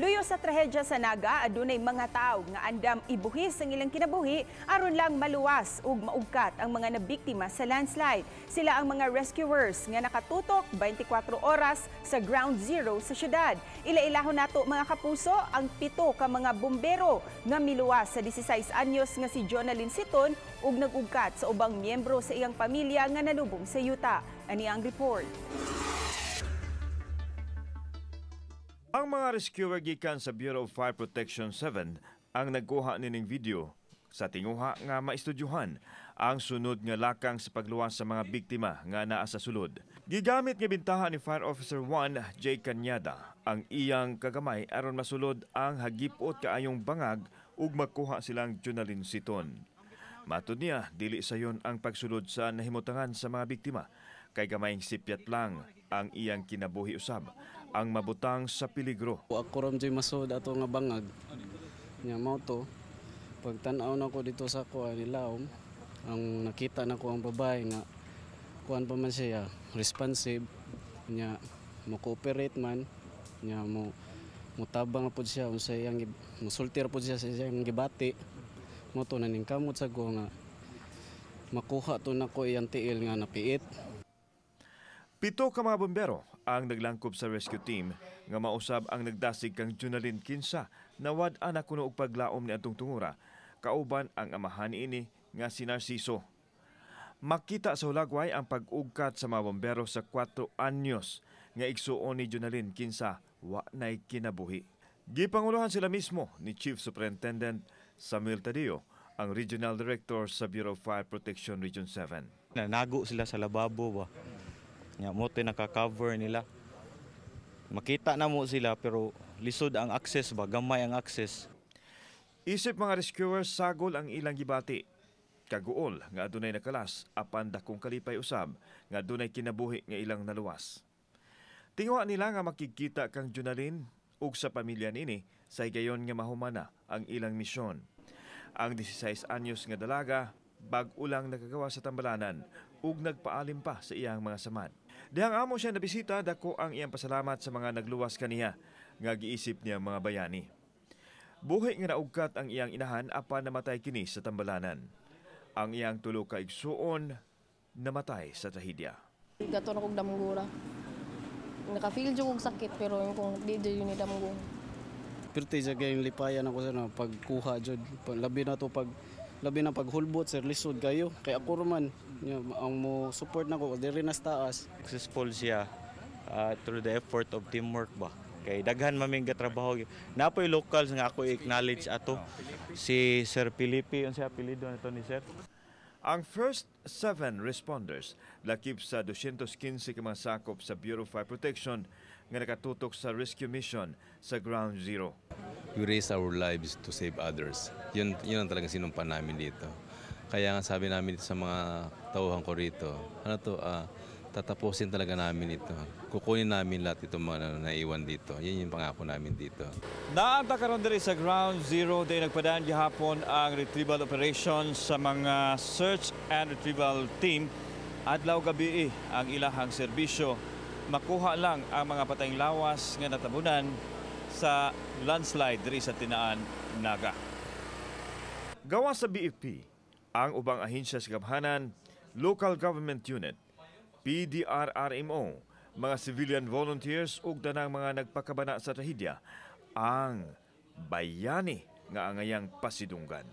Luyo sa trahedya sa Naga, adunay mga tao nga andam ibuhis ang ilang kinabuhi aron lang maluwas ug maugkat ang mga nabiktima sa landslide. Sila ang mga rescuers nga nakatutok 24 oras sa ground zero sa syudad. Ila-ilahon nato mga kapuso ang 7 ka mga bombero nga miluwas sa 16 anyos nga si Jonalyn Siton ug nagugkat sa ubang miyembro sa iyang pamilya nga nalubong sa yuta. Ani ang report. Ang mga rescuer gikan sa Bureau of Fire Protection 7 ang nagkuha nining video sa tinguha nga maistudyuhan ang sunod nga lakang sa pagluwas sa mga biktima nga naa sa sulod. Gigamit nga bintahan ni Fire Officer 1 J. Cañada ang iyang kagamay aron masulod ang hagipot kaayong bangag ug magkuha silang Jonalyn Siton. Matud niya, dili sayon ang pagsulod sa nahimutangan sa mga biktima kay gamayng sipyat lang ang iyang kinabuhi usab ang mabutang sa peligro. Ako ram dyan masod ato nga bangag. Nya mao to. Pagtan-aw na ko dito sa kuha nilaom, ang nakita na ko ang babae nga kuan pa man siya, responsive. Nya mo cooperate man. Nya mo mutabang pud siya unsay ang musultir pud siya sa iyang gibati. Mo to naning kamot sa ko nga makuha to nako iyang tiil nga napiit. 7 ka mga bombero ang naglangkob sa rescue team nga mausab ang nagdasig kang Jonalyn kinsa na wad-an na kuno og paglaom ni atong tungura kauban ang amahan ini nga si Narciso. Makita sa hulagway ang pag-ugkat sa mga bombero sa 4 anyos nga igsuon ni Jonalyn kinsa wa nay kinabuhi. Gipanguluhan sila mismo ni Chief Superintendent Samuel Taddeo, ang Regional Director sa Bureau of Fire Protection Region 7. Nago sila sa lababo ba? Nya mo tay naka-cover nila. Makita na mo sila pero lisod ang access ba, gamay ang access. Isip mga rescuers sagol ang ilang gibati. Kaguol nga adunay nakalas apan dakong kalipay usab nga adunay kinabuhi nga ilang naluwas. Tingwa nila nga makikita kang Jonalyn ug sa pamilya nini sa higayon nga mahumana ang ilang misyon. Ang 16 anyos nga dalaga bag-o lang nakagawa sa tambalanan ug nagpaalim pa sa iyang mga samad. Dihang amo siya nabisita, dako ang iyang pasalamat sa mga nagluwas kaniya nga giisip niya mga bayani. Buhi nga naugkat ang iyang inahan apan namatay kini sa tambalanan. Ang iyang tulo ka igsuon namatay sa trahedya. Gato na kong damgura. Naka-feel dyan kong sakit pero yung kung di dyan yung damgo. Pero tiya kayong lipayan ako sa pagkuha dyan. Labi na paghulbot sir lisod kayo kay ako man ang mo support nako diri na taas. Successful siya through the effort of teamwork ba. Kay daghan maming gatrabaho. Napoy locals nga ako acknowledge ato si Sir Felipe unsa apelyido nito ni Sir. Ang first 7 responders lakip sa 215 ka mga sakop sa Bureau of Fire Protection nga nakatutok sa rescue mission sa Ground Zero. We raise our lives to save others. Yun ang talagang sinumpa namin dito. Kaya nga sabi namin dito sa mga tauhan ko rito, tatapusin talaga namin ito. Kukunin namin lahat itong mga naiwan dito. Yan yung pangako namin dito. Naanta karon diri sa Ground Zero day nagpadaan gihapon ang retrieval operations sa mga search and retrieval team. Adlaw gabi ang ilahang serbisyo. Makuha lang ang mga patayng lawas nga natabunan sa landslide diri sa Tinaan, Naga. Gawa sa BFP, ang ubang ahensya sa Gabhanan, Local Government Unit, PDRRMO, mga civilian volunteers ug tanang mga nagpakabana sa trahedya, ang bayani nga angayang pasidunggan.